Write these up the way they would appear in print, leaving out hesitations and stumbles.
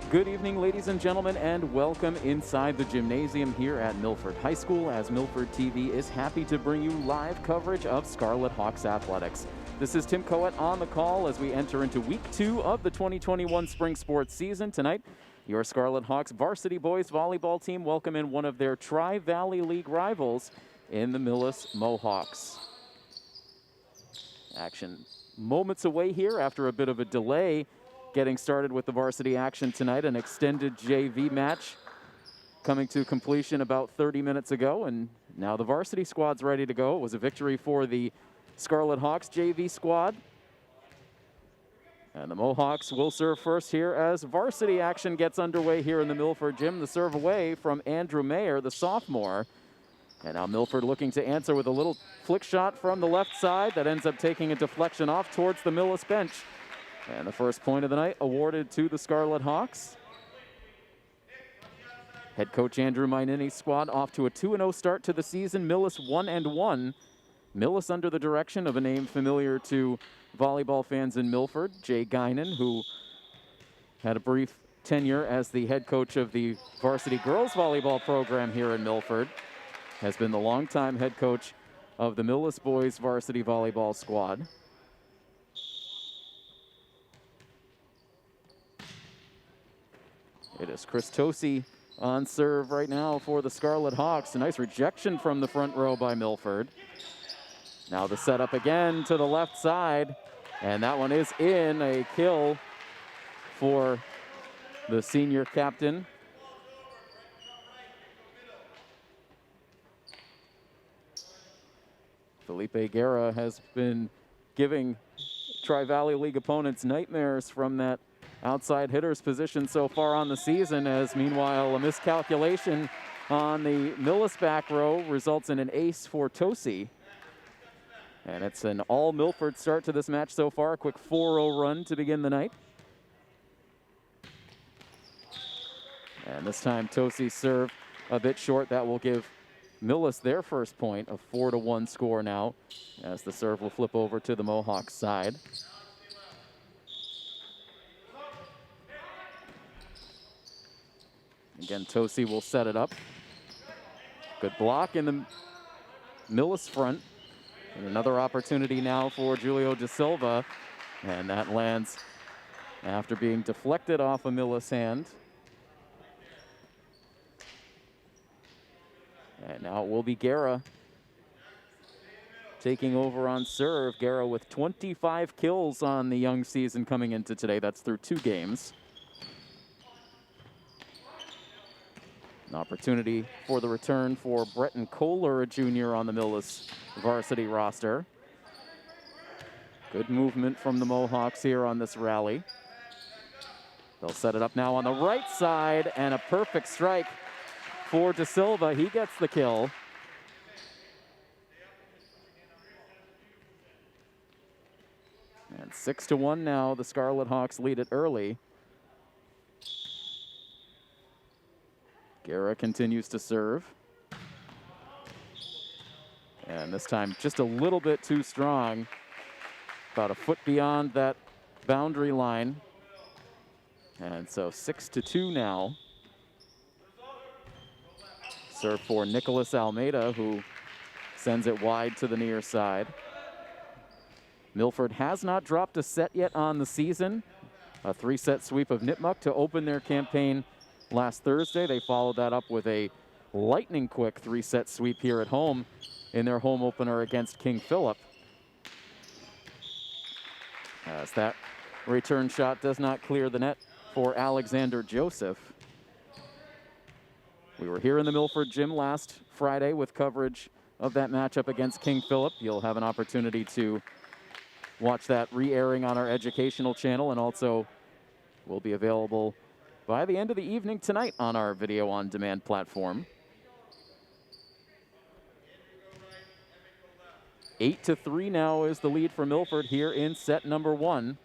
Good evening, ladies and gentlemen, and welcome inside the gymnasium here at Milford High School, as Milford TV is happy to bring you live coverage of Scarlet Hawks athletics. This is Tim Coet on the call as we enter into week 2 of the 2021 spring sports season. Tonight, your Scarlet Hawks varsity boys volleyball team welcome in one of their Tri-Valley League rivals in the Millis Mohawks. Action moments away here after a bit of a delay getting started with the varsity action tonight. An extended JV match coming to completion about 30 minutes ago, and now the varsity squad's ready to go. It was a victory for the Scarlet Hawks JV squad. And the Mohawks will serve first here as varsity action gets underway here in the Milford gym. The serve away from Andrew Mayer, the sophomore. And now Milford looking to answer with a little flick shot from the left side that ends up taking a deflection off towards the Millis bench. And the first point of the night awarded to the Scarlet Hawks. Head coach Andrew Mainini's squad off to a 2-0 start to the season. Millis 1-1. Millis under the direction of a name familiar to volleyball fans in Milford, Jay Guinan, who had a brief tenure as the head coach of the varsity girls volleyball program here in Milford, has been the longtime head coach of the Millis boys varsity volleyball squad. It is Chris Tosi on serve right now for the Scarlet Hawks. A nice rejection from the front row by Milford. Now the setup again to the left side, and that one is in. A kill for the senior captain. Felipe Guerra has been giving Tri-Valley League opponents nightmares from that outside hitter's position so far on the season, as meanwhile a miscalculation on the Millis back row results in an ace for Tosi. And it's an all Milford start to this match so far. A quick 4-0 run to begin the night. And this time Tosi's serve a bit short. That will give Millis their first point, a 4-1 score now, as the serve will flip over to the Mohawks side. Again, Tosi will set it up. Good block in the Millis front. And another opportunity now for Julio De Silva. And that lands after being deflected off a Millis hand. And now it will be Guerra taking over on serve. Guerra with 25 kills on the young season coming into today. That's through 2 games. An opportunity for the return for Breton Kohler, a junior on the Millis varsity roster. Good movement from the Mohawks here on this rally. They'll set it up now on the right side, and a perfect strike for De Silva. He gets the kill. And 6-1 now. The Scarlet Hawks lead it early. Guerra continues to serve. And this time just a little bit too strong. About a foot beyond that boundary line. And so 6-2 now. Serve for Nicholas Almeida, who sends it wide to the near side. Milford has not dropped a set yet on the season. A 3-set sweep of Nipmuc to open their campaign last Thursday. They followed that up with a lightning quick 3-set sweep here at home in their home opener against King Philip. As that return shot does not clear the net for Alexander Joseph. We were here in the Milford gym last Friday with coverage of that matchup against King Philip. You'll have an opportunity to watch that re-airing on our educational channel, and also will be available by the end of the evening tonight on our video on demand platform. 8-3 now is the lead for Milford here in set number 1.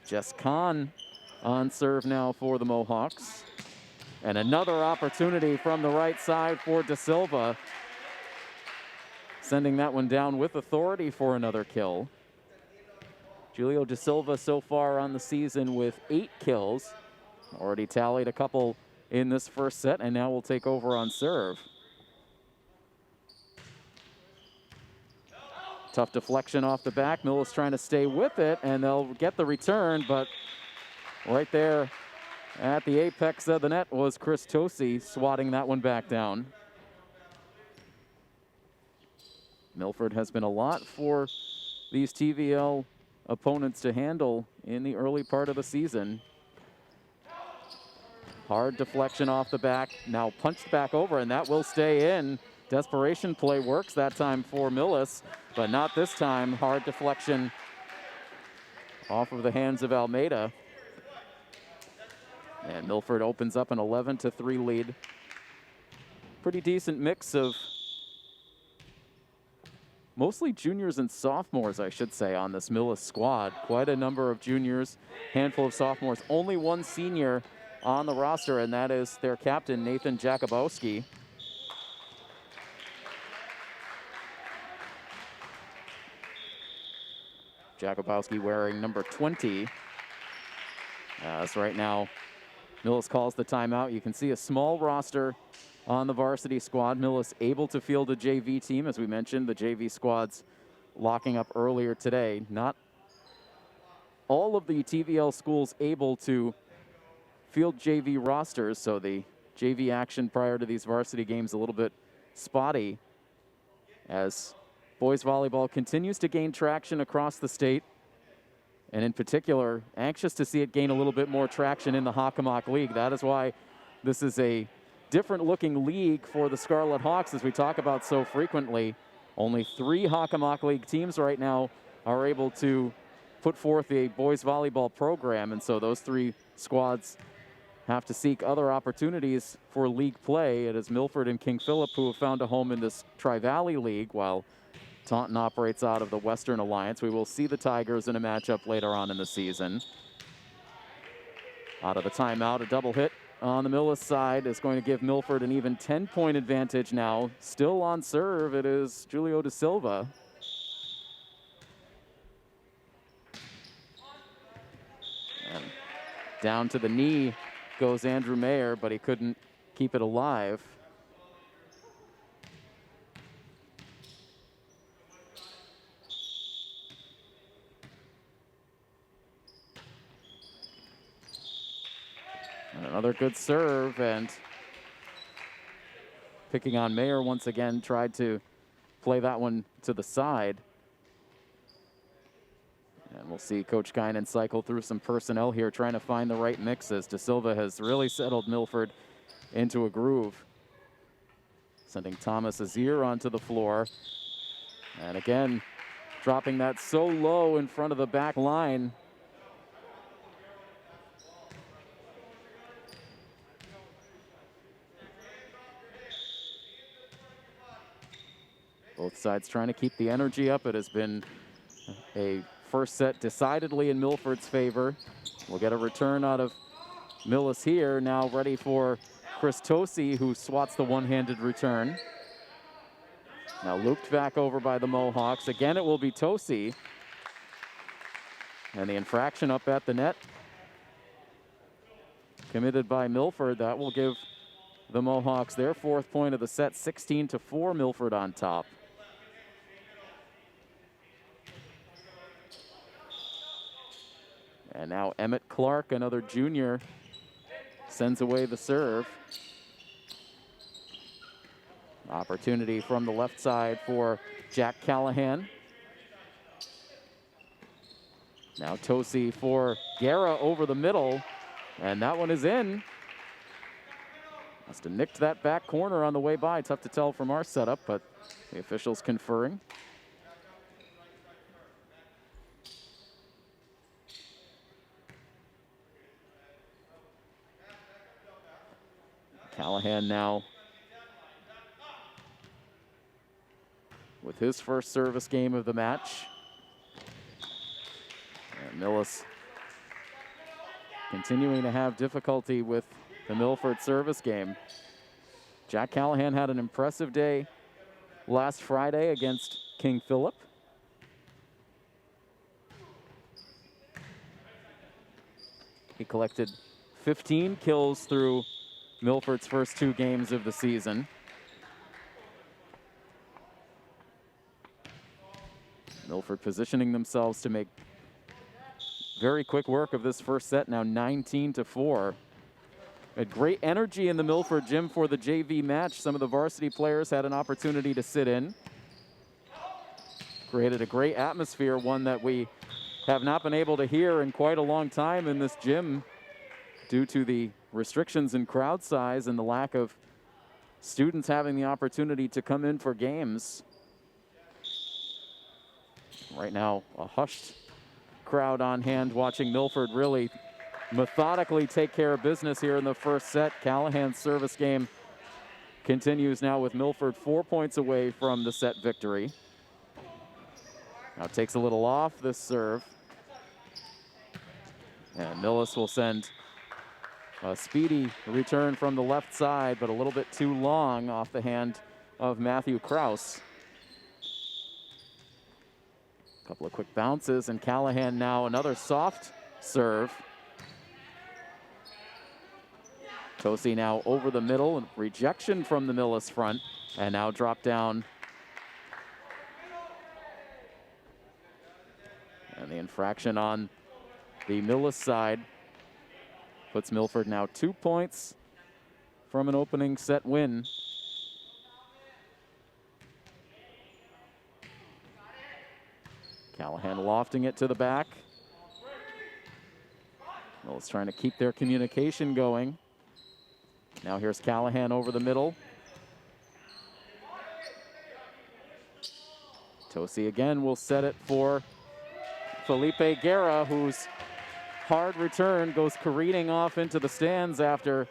Jess Kahn on serve now for the Mohawks. And another opportunity from the right side for De Silva. Sending that one down with authority for another kill. Julio De Silva so far on the season with 8 kills. Already tallied a couple in this first set, and now will take over on serve. Tough deflection off the back. Millis trying to stay with it, and they'll get the return, but right there at the apex of the net was Chris Tosi swatting that one back down. Milford has been a lot for these TVL opponents to handle in the early part of the season. Hard deflection off the back, now punched back over, and that will stay in. Desperation play works that time for Millis, but not this time. Hard deflection off of the hands of Almeida. And Milford opens up an 11-3 lead. Pretty decent mix of mostly juniors and sophomores, I should say, on this Millis squad. Quite a number of juniors, handful of sophomores. Only one senior on the roster, and that is their captain, Nathan Jakubowski. Jakubowski wearing number 20. As right now, Millis calls the timeout. You can see a small roster on the varsity squad. Millis able to field a JV team. As we mentioned, the JV squad's locking up earlier today. Not all of the TVL schools able to field JV rosters, so the JV action prior to these varsity games a little bit spotty as boys volleyball continues to gain traction across the state, and in particular, anxious to see it gain a little bit more traction in the Hockomock League. That is why this is a different looking league for the Scarlet Hawks, as we talk about so frequently. Only 3 Hockomock League teams right now are able to put forth a boys volleyball program, and so those 3 squads have to seek other opportunities for league play. It is Milford and King Philip who have found a home in this Tri-Valley League, while Taunton operates out of the Western Alliance. We will see the Tigers in a matchup later on in the season. Out of the timeout, a double hit on the Millis side is going to give Milford an even 10-point advantage now. Still on serve, it is Julio De Silva. And down to the knee goes Andrew Mayer, but he couldn't keep it alive. And another good serve, and picking on Mayer once again, tried to play that one to the side. And we'll see Coach Guinan cycle through some personnel here, trying to find the right mixes. De Silva has really settled Milford into a groove, sending Thomas Azir onto the floor. And again, dropping that so low in front of the back line. Both sides trying to keep the energy up. It has been a first set decidedly in Milford's favor. We'll get a return out of Millis here. Now ready for Chris Tosi, who swats the one-handed return. Now looped back over by the Mohawks. Again, it will be Tosi. And the infraction up at the net committed by Milford. That will give the Mohawks their 4th point of the set, 16-4, Milford on top. And now Emmett Clark, another junior, sends away the serve. Opportunity from the left side for Jack Callahan. Now Tosi for Guerra over the middle, and that one is in. Must have nicked that back corner on the way by. Tough to tell from our setup, but the officials conferring. Callahan now with his first service game of the match. And Millis continuing to have difficulty with the Milford service game. Jack Callahan had an impressive day last Friday against King Philip. He collected 15 kills through Milford's first 2 games of the season. Milford positioning themselves to make very quick work of this first set, now 19-4. A great energy in the Milford gym for the JV match. Some of the varsity players had an opportunity to sit in. Created a great atmosphere, one that we have not been able to hear in quite a long time in this gym due to the restrictions in crowd size and the lack of students having the opportunity to come in for games. Right now, a hushed crowd on hand watching Milford really methodically take care of business here in the first set. Callahan's service game continues now with Milford 4 points away from the set victory. Now takes a little off this serve. And Millis will send a speedy return from the left side, but a little bit too long off the hand of Matthew Kraus. A couple of quick bounces, and Callahan now another soft serve. Tosi now over the middle, and rejection from the Millis front, and now drop down. And the infraction on the Millis side puts Milford now 2 points from an opening set win. Callahan lofting it to the back. Millis trying to keep their communication going. Now here's Callahan over the middle. Tosi again will set it for Felipe Guerra, whose hard return goes careening off into the stands after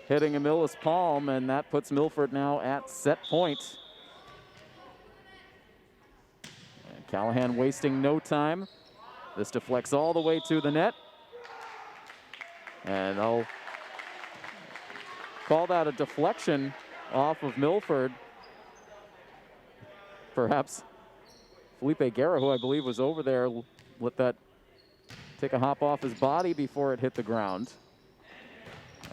hitting a Millis palm, and that puts Milford now at set point. And Callahan wasting no time. This deflects all the way to the net. And I'll call that a deflection off of Milford. Perhaps Felipe Guerra, who I believe was over there, let that take a hop off his body before it hit the ground.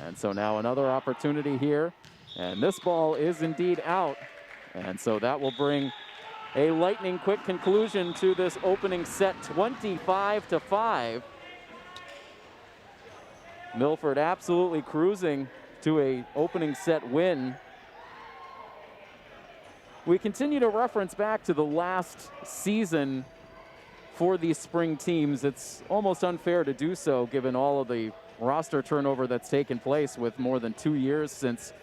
And so now another opportunity here. And this ball is indeed out. And so that will bring a lightning quick conclusion to this opening set, 25-5. Milford absolutely cruising to a opening set win. We continue to reference back to the last season for these spring teams. It's almost unfair to do so given all of the roster turnover that's taken place with more than 2 years since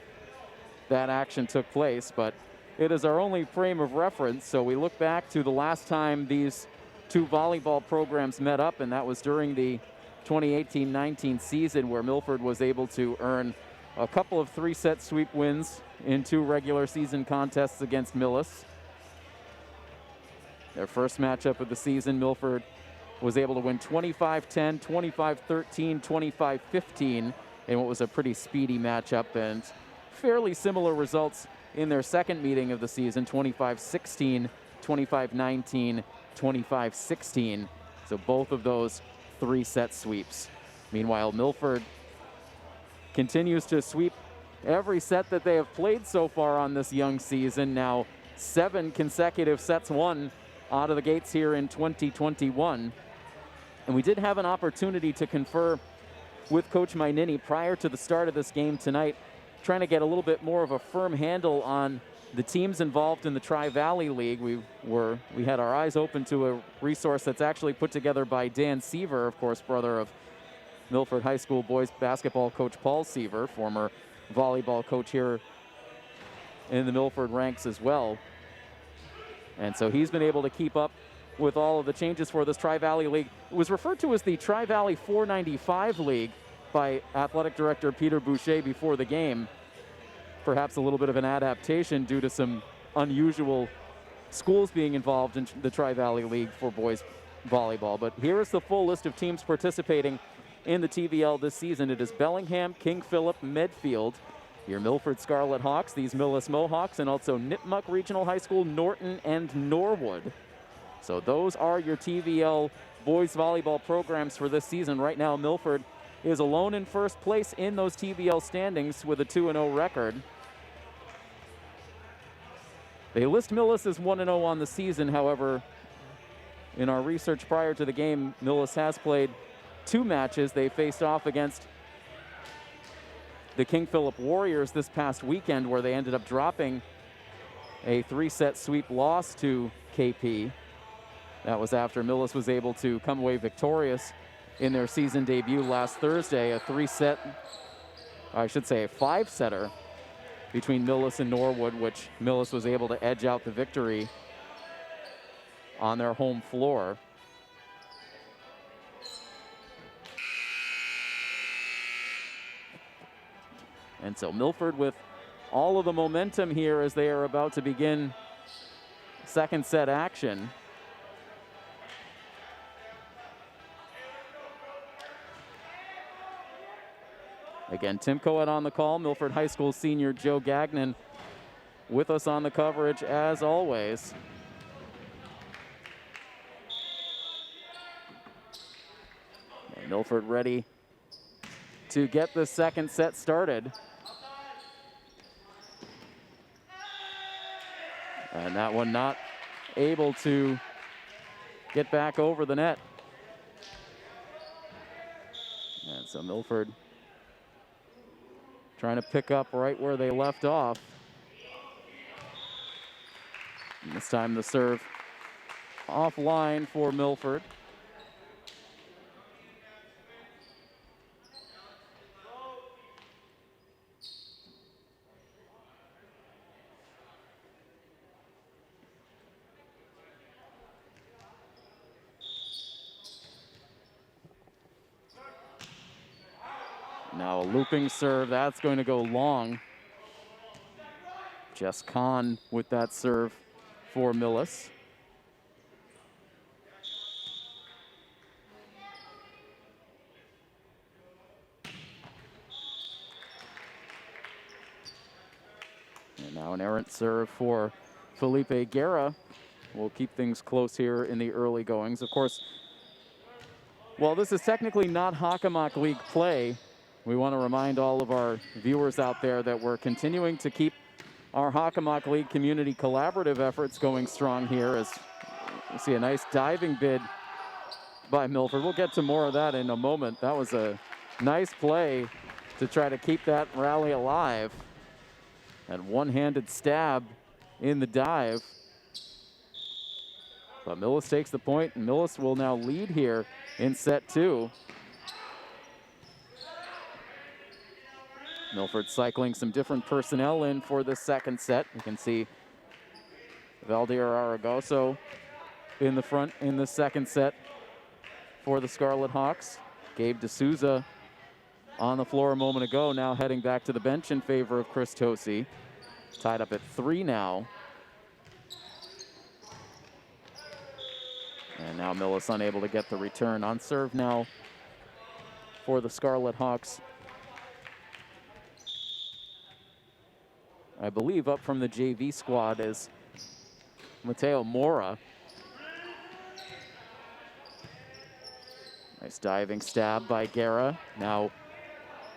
that action took place, but it is our only frame of reference. So we look back to the last time these two volleyball programs met up, and that was during the 2018-19 season, where Milford was able to earn a couple of 3-set sweep wins in 2 regular season contests against Millis. Their first matchup of the season, Milford was able to win 25-10, 25-13, 25-15 in what was a pretty speedy matchup, and fairly similar results in their second meeting of the season, 25-16, 25-19, 25-16. So both of those 3-set sweeps. Meanwhile, Milford continues to sweep every set that they have played so far on this young season. Now 7 consecutive sets won out of the gates here in 2021. And we did have an opportunity to confer with Coach Mainini prior to the start of this game tonight, trying to get a little bit more of a firm handle on the teams involved in the Tri-Valley League. We had our eyes open to a resource that's actually put together by Dan Seaver, of course, brother of Milford High School boys basketball coach Paul Seaver, former volleyball coach here in the Milford ranks as well. And so he's been able to keep up with all of the changes for this Tri-Valley League. It was referred to as the Tri-Valley 495 League by athletic director Peter Boucher before the game. Perhaps a little bit of an adaptation due to some unusual schools being involved in the Tri-Valley League for boys volleyball. But here is the full list of teams participating in the TVL this season. It is Bellingham, King Philip, Medfield, your Milford Scarlet Hawks, these Millis Mohawks, and also Nipmuc Regional High School, Norton, and Norwood. So those are your TVL boys volleyball programs for this season. Right now, Milford is alone in first place in those TBL standings with a 2-0 record. They list Millis as 1-0 on the season. However, in our research prior to the game, Millis has played 2 matches. They faced off against the King Philip Warriors this past weekend, where they ended up dropping a 3-set sweep loss to KP. That was after Millis was able to come away victorious in their season debut last Thursday. A 5-setter between Millis and Norwood, which Millis was able to edge out the victory on their home floor. And so Milford with all of the momentum here as they are about to begin second set action. Again, Tim Coet on the call, Milford High School senior Joe Gagnon with us on the coverage as always. And Milford ready to get the second set started. And that one not able to get back over the net. And so Milford trying to pick up right where they left off. And this time the serve offline for Milford. Now a looping serve, that's going to go long. Jess Kahn with that serve for Millis. And now an errant serve for Felipe Guerra. We'll keep things close here in the early goings. Of course, while this is technically not Hockomock League play, we want to remind all of our viewers out there that we're continuing to keep our Hockomock League community collaborative efforts going strong here, as you see a nice diving bid by Milford. We'll get to more of that in a moment. That was a nice play to try to keep that rally alive. And one-handed stab in the dive. But Millis takes the point, and Millis will now lead here in set 2. Milford cycling some different personnel in for the second set. You can see Valdir Aragoso in the front in the second set for the Scarlet Hawks. Gabe D'Souza on the floor a moment ago, now heading back to the bench in favor of Chris Tosi. Tied up at 3 now. And now Millis unable to get the return. On serve now for the Scarlet Hawks. I believe up from the JV squad is Mateo Mora. Nice diving stab by Guerra. Now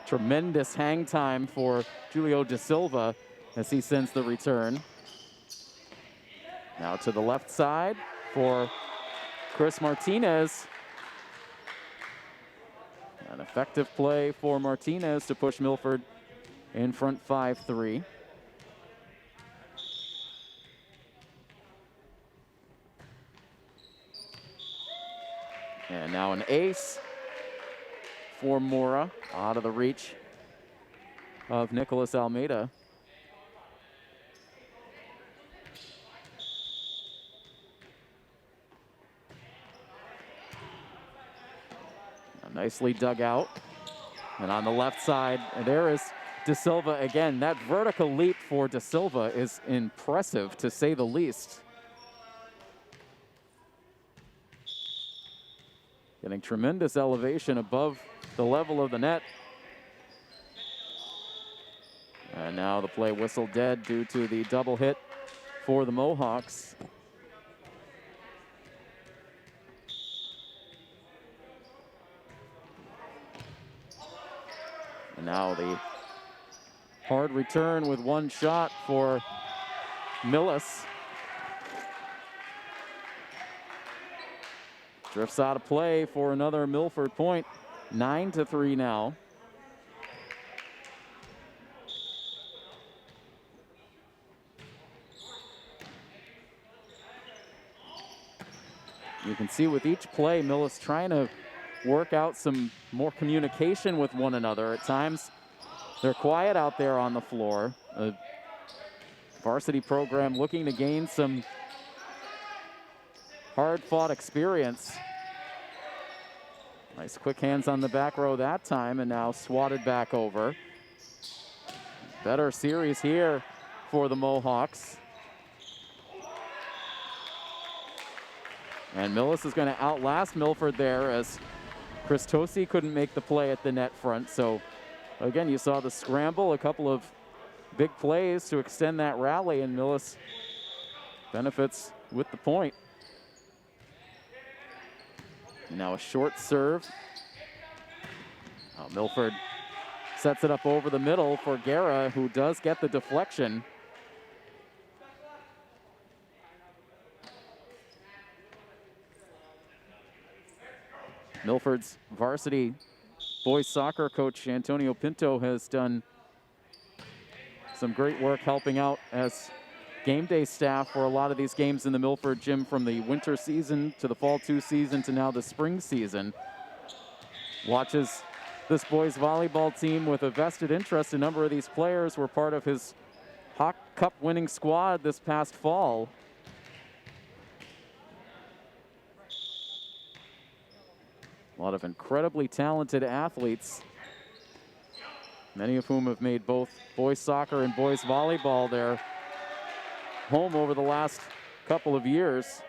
tremendous hang time for Julio Da Silva as he sends the return. Now to the left side for Chris Martinez. An effective play for Martinez to push Milford in front 5-3. And now an ace for Mora, out of the reach of Nicholas Almeida. Nicely dug out. And on the left side, there is Da Silva again. That vertical leap for Da Silva is impressive, to say the least. Getting tremendous elevation above the level of the net. And now the play whistled dead due to the double hit for the Mohawks. Now the hard return with one shot for Millis. Drifts out of play for another Milford point. 9-3 now. You can see with each play, Millis trying to work out some more communication with one another. At times, they're quiet out there on the floor. A varsity program looking to gain some hard-fought experience. Nice quick hands on the back row that time, and now swatted back over. Better series here for the Mohawks. And Millis is going to outlast Milford there, as Chris Tosi couldn't make the play at the net front. So again, you saw the scramble, a couple of big plays to extend that rally, and Millis benefits with the point. Now a short serve. Milford sets it up over the middle for Guerra, who does get the deflection. Milford's varsity boys soccer coach Antonio Pinto has done some great work helping out as game day staff for a lot of these games in the Milford gym, from the winter season to the fall 2 season to now the spring season. Watches this boys volleyball team with a vested interest. A number of these players were part of his Hawk Cup winning squad this past fall. A lot of incredibly talented athletes, many of whom have made both boys soccer and boys volleyball their home over the last couple of years.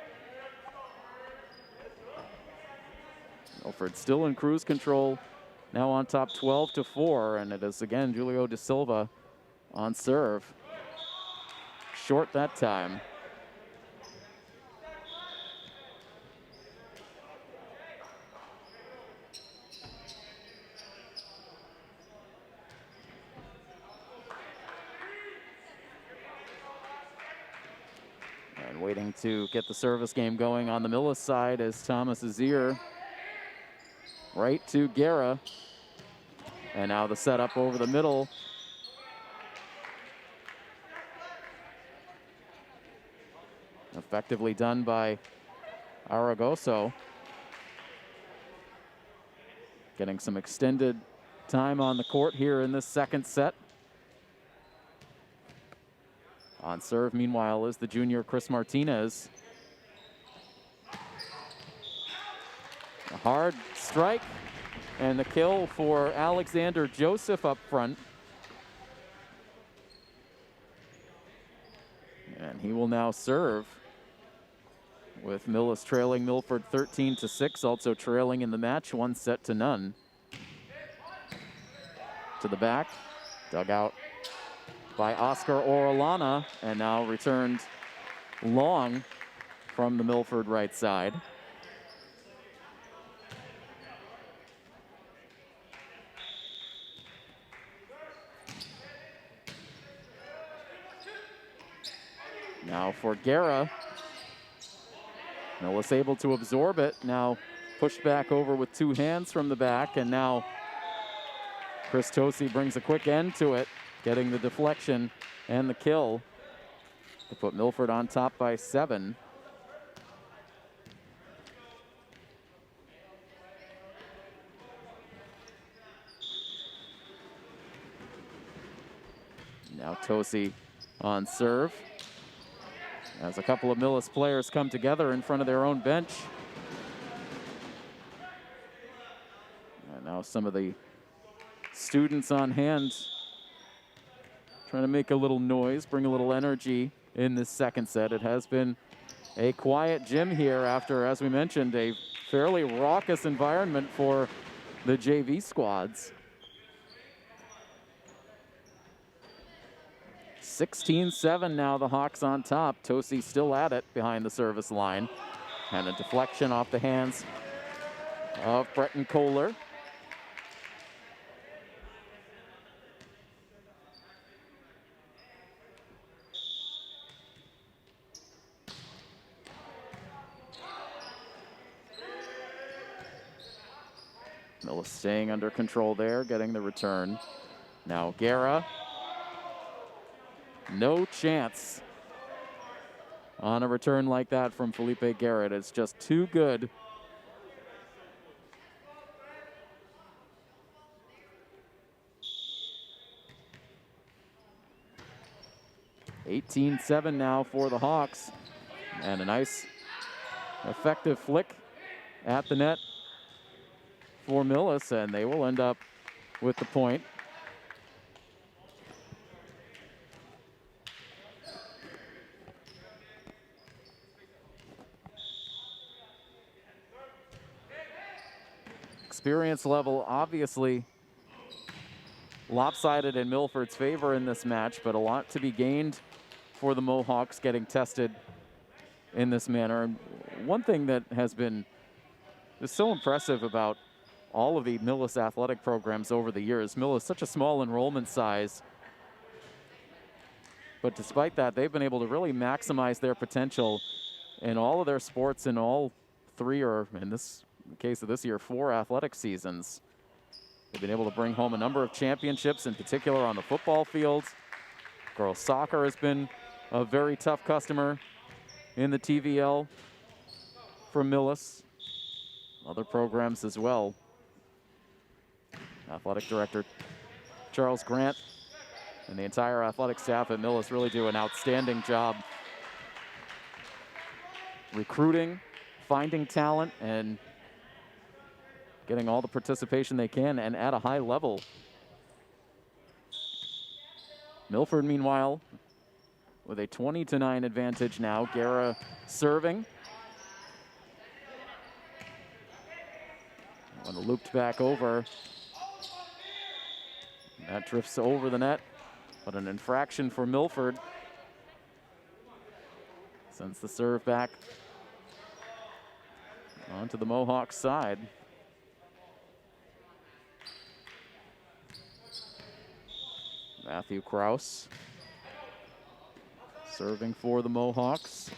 Milford still in cruise control, now on top 12-4, and it is again Julio De Silva on serve. Short that time. And waiting to get the service game going on the Millis side is Thomas Azier. Right to Guerra. And now the setup over the middle. Effectively done by Aragoso. Getting some extended time on the court here in this second set. On serve, meanwhile, is the junior Chris Martinez. A hard strike, and the kill for Alexander Joseph up front. And he will now serve, with Millis trailing Milford 13-6, also trailing in the match 1-0. To the back, dug out by Oscar Orellana, and now returned long from the Milford right side. Now for Guerra. Millis able to absorb it. Now pushed back over with two hands from the back, and now Chris Tosi brings a quick end to it, getting the deflection and the kill to put Milford on top by 7. Now Tosi on serve, as a couple of Millis players come together in front of their own bench. And now some of the students on hand trying to make a little noise, bring a little energy in this second set. It has been a quiet gym here after, as we mentioned, a fairly raucous environment for the JV squads. 16-7 now, the Hawks on top. Tosi still at it behind the service line. And a deflection off the hands of Breton Kohler. Millis staying under control there, getting the return. Now Guerra. No chance on a return like that from Felipe Garrett. It's just too good. (18-7) now for the Hawks. And a nice effective flick at the net for Millis, and they will end up with the point. Experience level obviously lopsided in Milford's favor in this match, but a lot to be gained for the Mohawks getting tested in this manner. And one thing that has been just so impressive about all of the Millis athletic programs over the years, Millis such a small enrollment size, but despite that, they've been able to really maximize their potential in all of their sports in all three, or in this case of this year, 4 athletic seasons. They've been able to bring home a number of championships, in particular on the football field. Girls soccer has been a very tough customer in the TVL from Millis. Other programs as well. Athletic Director Charles Grant and the entire athletic staff at Millis really do an outstanding job recruiting, finding talent, and getting all the participation they can, and at a high level. Milford, meanwhile, with a 20-9 advantage now. Guerra serving. When looped back over. That drifts over the net, but an infraction for Milford. Sends the serve back onto the Mohawks side. Matthew Kraus serving for the Mohawks.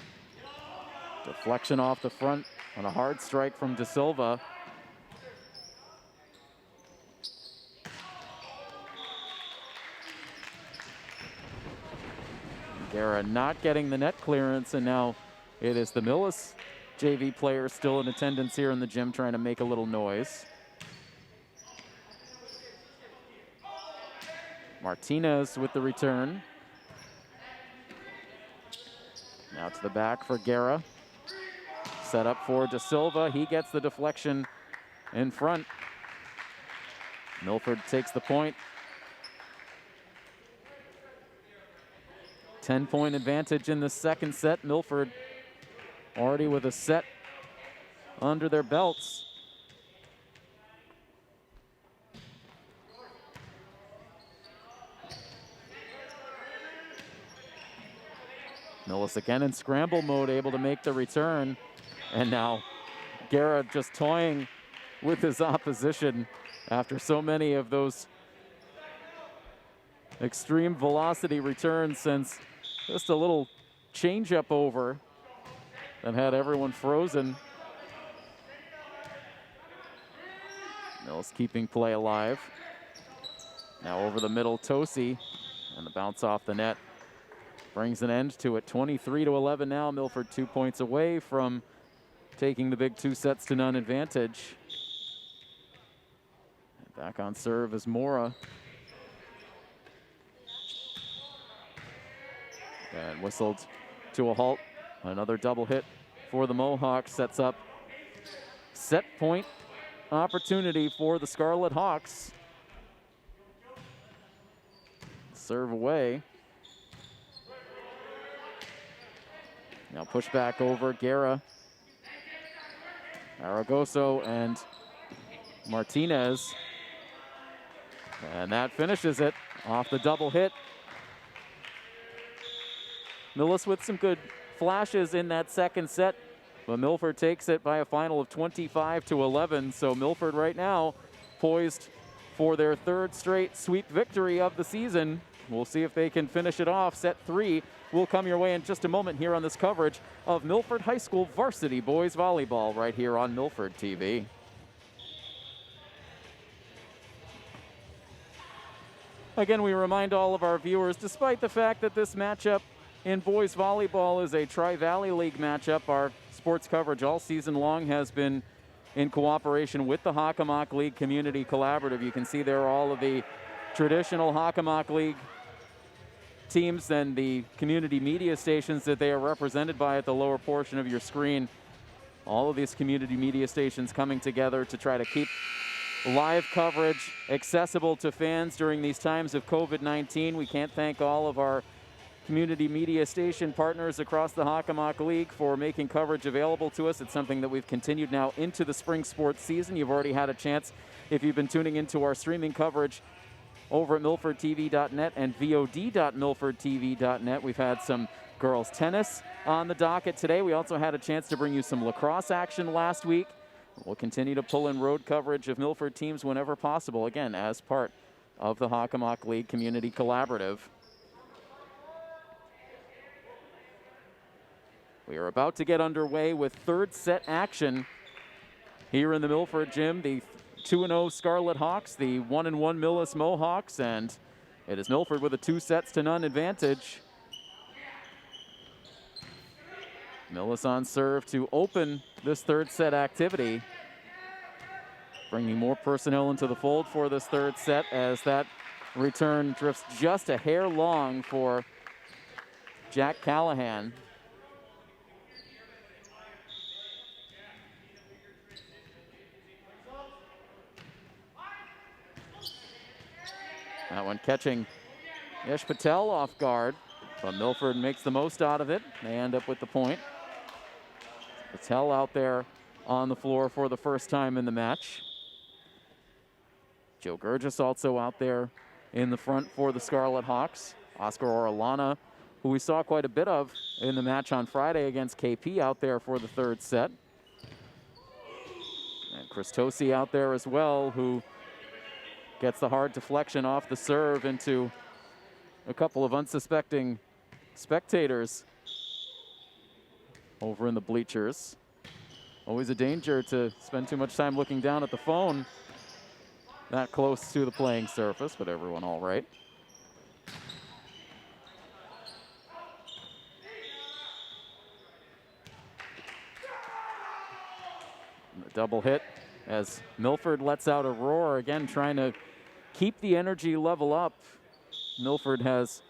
Deflection off the front on a hard strike from De Silva. Guerra not getting the net clearance, and now it is the Millis JV players still in attendance here in the gym trying to make a little noise. Martinez with the return. Now to the back for Guerra. Set up for De Silva. He gets the deflection in front. Milford takes the point. 10-point advantage in the second set. Milford already with a set under their belts. Millis again in scramble mode, able to make the return. And now Guerra just toying with his opposition after so many of those extreme velocity returns, since just a little change-up over that had everyone frozen. Millis keeping play alive. Now over the middle, Tosi, and the bounce off the net brings an end to it. 23-11 now. Milford 2 points away from taking the big 2-0 advantage. And back on serve is Mora. And whistled to a halt. Another double hit for the Mohawks sets up set point opportunity for the Scarlet Hawks. Serve away. Now push back over Guerra. Aragoso and Martinez. And that finishes it off the double hit. Millis with some good flashes in that second set, but Milford takes it by a final of 25-11. So Milford right now poised for their third straight sweep victory of the season. We'll see if they can finish it off. Set 3 will come your way in just a moment here on this coverage of Milford High School Varsity Boys Volleyball right here on Milford TV. Again, we remind all of our viewers, despite the fact that this matchup in boys volleyball is a Tri-Valley League matchup, our sports coverage all season long has been in cooperation with the Hockomock League Community Collaborative. You can see there are all of the traditional Hockomock League teams and the community media stations that they are represented by at the lower portion of your screen. All of these community media stations coming together to try to keep live coverage accessible to fans during these times of COVID-19. We can't thank all of our community media station partners across the Hockomock League for making coverage available to us. It's something that we've continued now into the spring sports season. You've already had a chance, if you've been tuning into our streaming coverage over at milfordtv.net and vod.milfordtv.net. We've had some girls tennis on the docket today. We also had a chance to bring you some lacrosse action last week. We'll continue to pull in road coverage of Milford teams whenever possible, again, as part of the Hockomock League Community Collaborative. We are about to get underway with third set action here in the Milford gym. The 2-0 Scarlet Hawks, the 1-1 Millis Mohawks, and it is Milford with a 2-0 advantage. Millis on serve to open this third set activity. Bringing more personnel into the fold for this third set as that return drifts just a hair long for Jack Callahan. That one catching Yash Patel off guard, but Milford makes the most out of it. They end up with the point. Patel out there on the floor for the first time in the match. Joe Gurgis also out there in the front for the Scarlet Hawks. Oscar Orellana, who we saw quite a bit of in the match on Friday against KP, out there for the third set. And Chris Tosi out there as well, who gets the hard deflection off the serve into a couple of unsuspecting spectators over in the bleachers. Always a danger to spend too much time looking down at the phone that close to the playing surface, but everyone all right. And the double hit as Milford lets out a roar, again trying to keep the energy level up. Milford has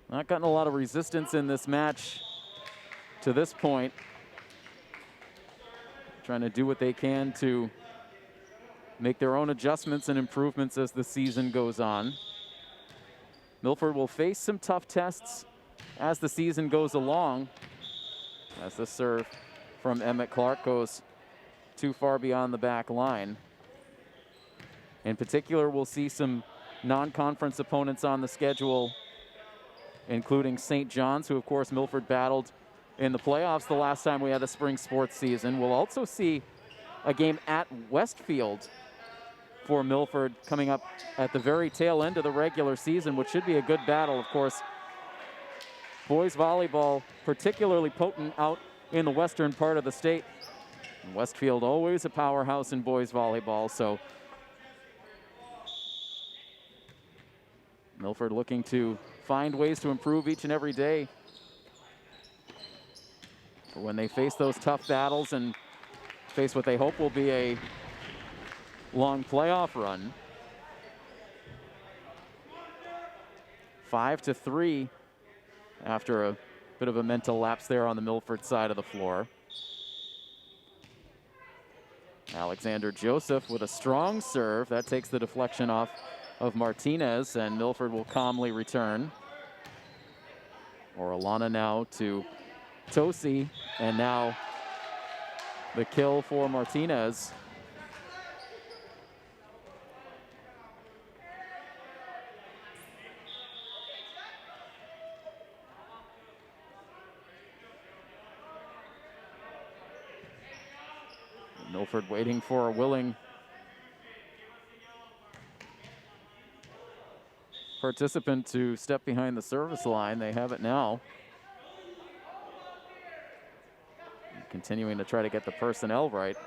not gotten a lot of resistance in this match to this point. Trying to do what they can to make their own adjustments and improvements as the season goes on. Milford will face some tough tests as the season goes along, as the serve from Emmett Clark goes too far beyond the back line. In particular, we'll see some non-conference opponents on the schedule, including St. John's, who of course Milford battled in the playoffs the last time we had a spring sports season. We'll also see a game at Westfield for Milford coming up at the very tail end of the regular season, which should be a good battle. Of course, boys volleyball particularly potent out in the western part of the state. And Westfield always a powerhouse in boys volleyball, so Milford looking to find ways to improve each and every day for when they face those tough battles and face what they hope will be a long playoff run. 5-3 after a bit of a mental lapse there on the Milford side of the floor. Alexander Joseph with a strong serve. That takes the deflection off of Martinez, and Milford will calmly return. Orellana now to Tosi, and now the kill for Martinez. Milford waiting for a willing participant to step behind the service line. They have it now. Continuing to try to get the personnel right.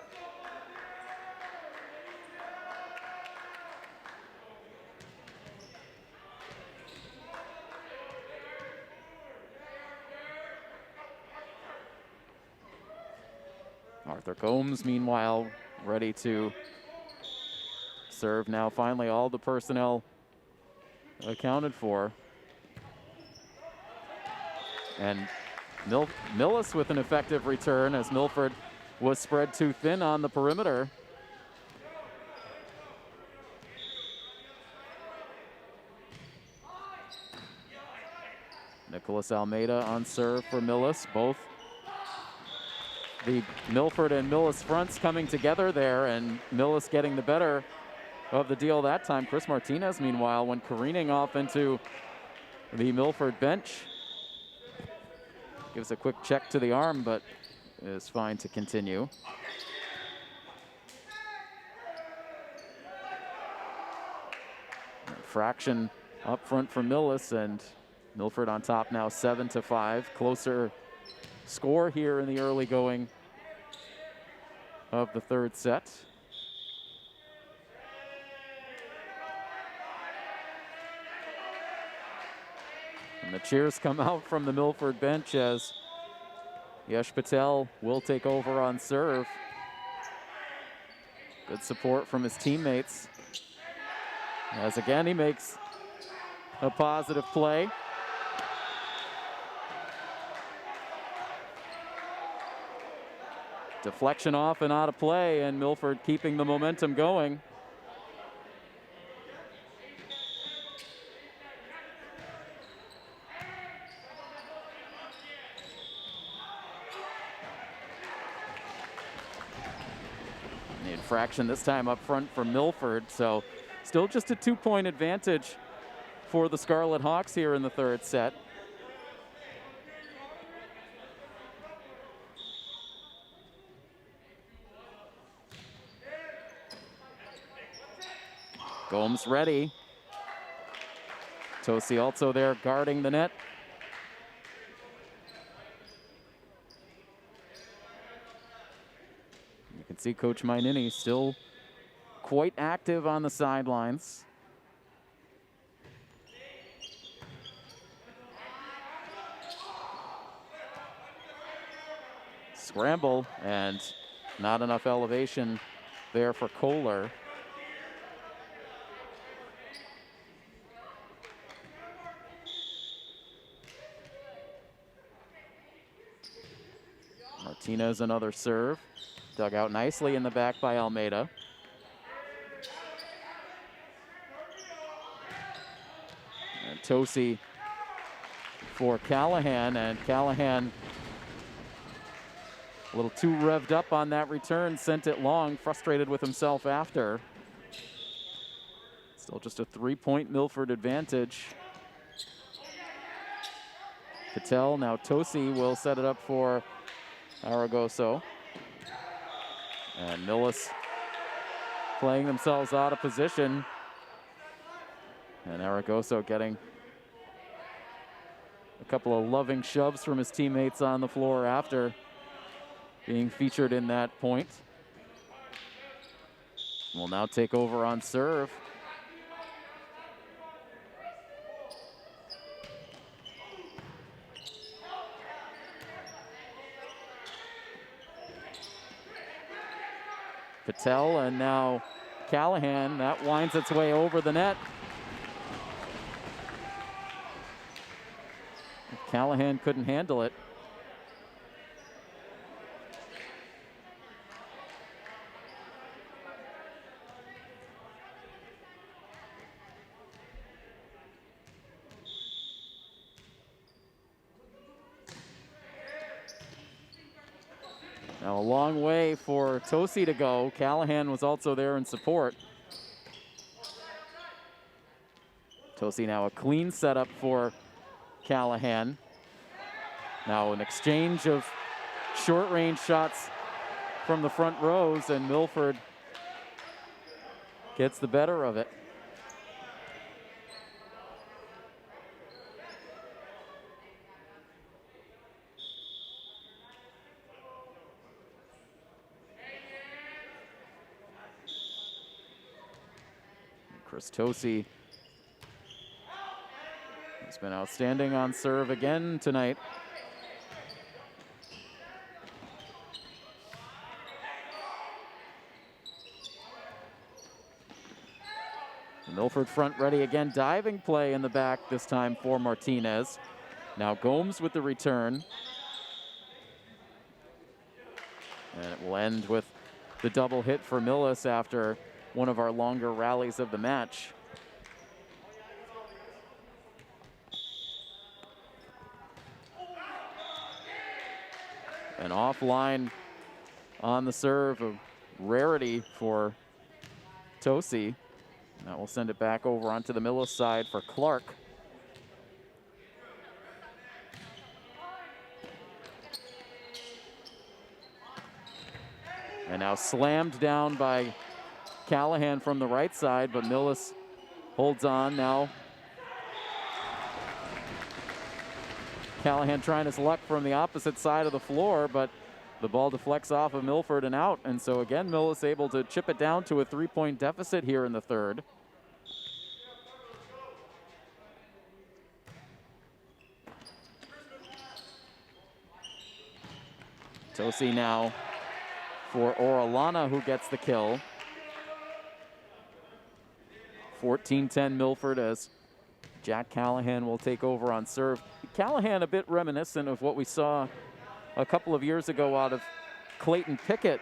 Arthur Gomes, meanwhile, ready to serve now. Finally, all the personnel accounted for. And Millis with an effective return as Milford was spread too thin on the perimeter. Nicholas Almeida on serve for Millis. Both the Milford and Millis fronts coming together there, and Millis getting the better of the deal that time. Chris Martinez, meanwhile, went careening off into the Milford bench. Gives a quick check to the arm, but is fine to continue. Fraction up front for Millis, and Milford on top now 7-5. Closer score here in the early going of the third set. And the cheers come out from the Milford bench as Yash Patel will take over on serve. Good support from his teammates. As again, he makes a positive play. Deflection off and out of play, and Milford keeping the momentum going. The infraction this time up front for Milford, so still just a 2-point advantage for the Scarlet Hawks here in the third set. Gomes ready. Tosi also there guarding the net. You can see Coach Mainini still quite active on the sidelines. Scramble, and not enough elevation there for Kohler. Martinez another serve. Dug out nicely in the back by Almeida. And Tosi for Callahan, and Callahan a little too revved up on that return, sent it long, frustrated with himself after. Still just a 3-point Milford advantage. Patel, now Tosi will set it up for Aragoso. And Millis playing themselves out of position. And Aragoso getting a couple of loving shoves from his teammates on the floor after being featured in that point. Will now take over on serve. Patel, and now Callahan. That winds its way over the net. Callahan couldn't handle it. Now a long way for Tosi to go. Callahan was also there in support. Tosi now a clean setup for Callahan. Now an exchange of short-range shots from the front rows, and Milford gets the better of it. Chris Tosi has been outstanding on serve again tonight. Milford front ready again. Diving play in the back this time for Martinez. Now Gomes with the return. And it will end with the double hit for Millis after one of our longer rallies of the match. An offline on the serve, a rarity for Tosi. That will send it back over onto the Millis side for Clark. And now slammed down by Callahan from the right side, but Millis holds on now. Callahan trying his luck from the opposite side of the floor, but the ball deflects off of Milford and out. And so again, Millis able to chip it down to a 3-point deficit here in the third. Tosi now for Orellana, who gets the kill. 14-10 Milford as Jack Callahan will take over on serve. Callahan a bit reminiscent of what we saw a couple of years ago out of Clayton Pickett,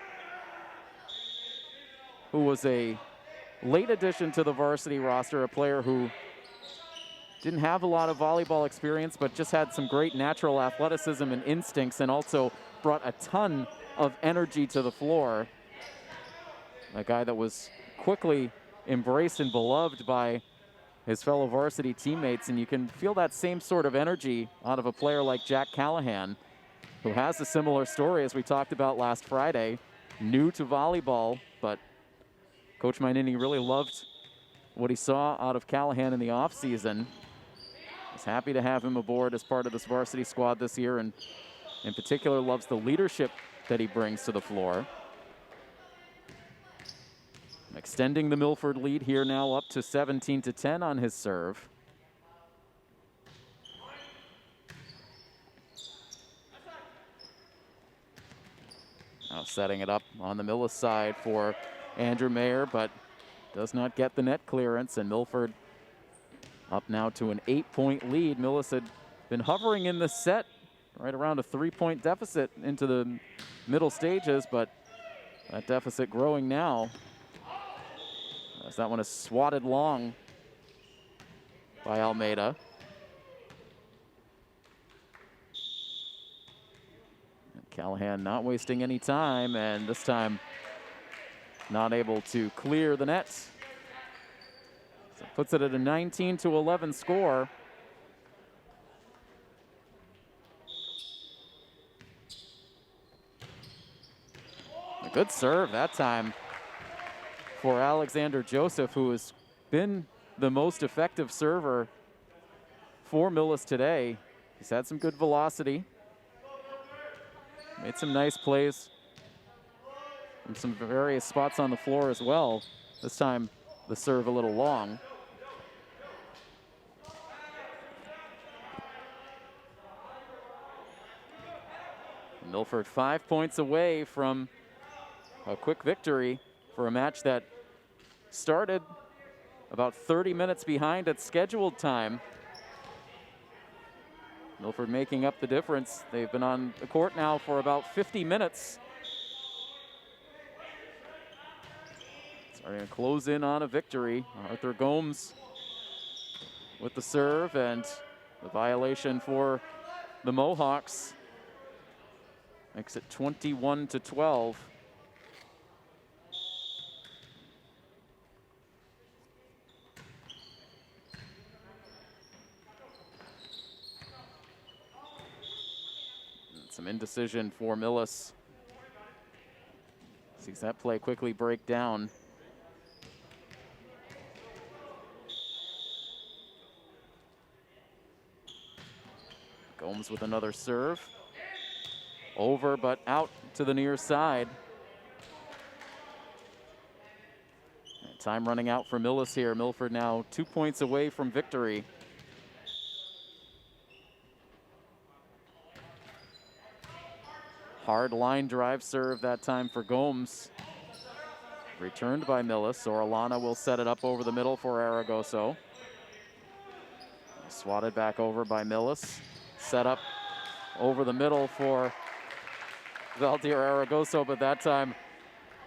who was a late addition to the varsity roster, a player who didn't have a lot of volleyball experience, but just had some great natural athleticism and instincts, and also brought a ton of energy to the floor. A guy that was quickly embraced and beloved by his fellow varsity teammates, and you can feel that same sort of energy out of a player like Jack Callahan, who has a similar story as we talked about last Friday. New to volleyball, but Coach Mainini really loved what he saw out of Callahan in the offseason. He's happy to have him aboard as part of this varsity squad this year, and in particular loves the leadership that he brings to the floor. Extending the Milford lead here now up to 17-10 on his serve. Now setting it up on the Millis side for Andrew Mayer, but does not get the net clearance, and Milford up now to an 8-point lead. Millis had been hovering in the set right around a 3-point deficit into the middle stages, but that deficit growing now as that one is swatted long by Almeida. And Callahan not wasting any time, and this time not able to clear the net. So puts it at a 19-11 score. A good serve that time for Alexander Joseph, who has been the most effective server for Millis today. He's had some good velocity, made some nice plays from some various spots on the floor as well. This time the serve a little long. Milford 5 points away from a quick victory for a match that started about 30 minutes behind at scheduled time. Milford making up the difference. They've been on the court now for about 50 minutes. Starting to close in on a victory. Arthur Gomes with the serve, and the violation for the Mohawks makes it 21-12. Some indecision for Millis. Sees that play quickly break down. Gomes with another serve. Over, but out to the near side. And time running out for Millis here. Milford now 2 points away from victory. Hard line drive serve that time for Gomes. Returned by Millis. Orellana will set it up over the middle for Aragoso. Swatted back over by Millis. Set up over the middle for Valdir Aragoso, but that time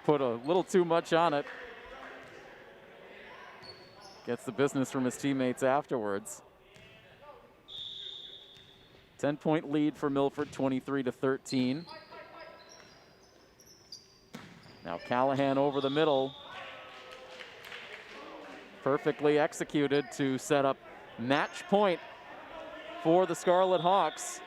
put a little too much on it. Gets the business from his teammates afterwards. 10-point lead for Milford, 23-13. Now Callahan over the middle. Perfectly executed to set up match point for the Scarlet Hawks.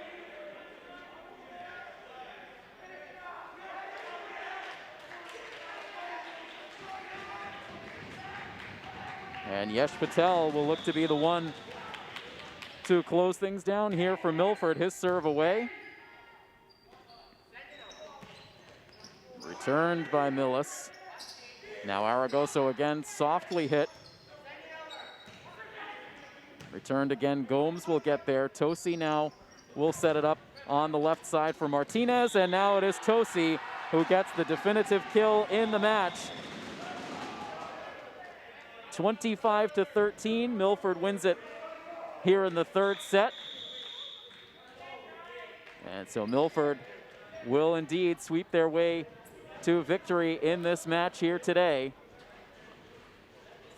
And Yesh Patel will look to be the one to close things down here for Milford. His serve away. Returned by Millis. Now Aragoso again, softly hit. Returned again, Gomes will get there. Tosi now will set it up on the left side for Martinez, and now it is Tosi who gets the definitive kill in the match. 25-13, Milford wins it here in the third set. And so Milford will indeed sweep their way to victory in this match here today.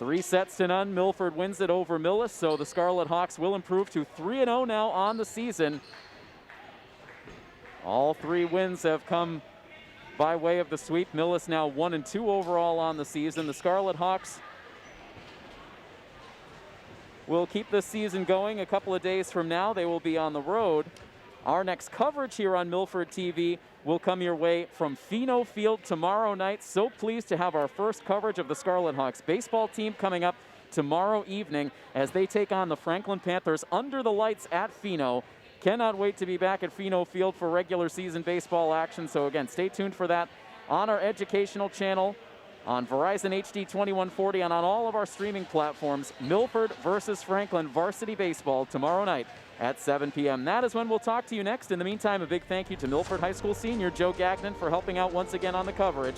3-0. Milford wins it over Millis, so the Scarlet Hawks will improve to 3-0 now on the season. All three wins have come by way of the sweep. Millis now 1-2 overall on the season. The Scarlet Hawks will keep this season going. A couple of days from now, they will be on the road. Our next coverage here on Milford TV will come your way from Pheno Field tomorrow night. So pleased to have our first coverage of the Scarlet Hawks baseball team coming up tomorrow evening as they take on the Franklin Panthers under the lights at Pheno. Cannot wait to be back at Pheno Field for regular season baseball action. So again, stay tuned for that on our educational channel, on Verizon HD 2140, and on all of our streaming platforms. Milford versus Franklin Varsity Baseball tomorrow night at 7 p.m. That is when we'll talk to you next. In the meantime, a big thank you to Milford High School senior Joe Gagnon for helping out once again on the coverage.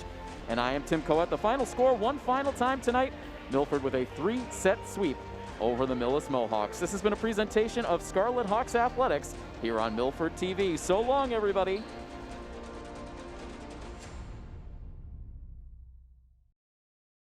And I am Tim Coet. The final score, one final time tonight, Milford with a 3-set sweep over the Millis Mohawks. This has been a presentation of Scarlet Hawks Athletics here on Milford TV. So long, everybody.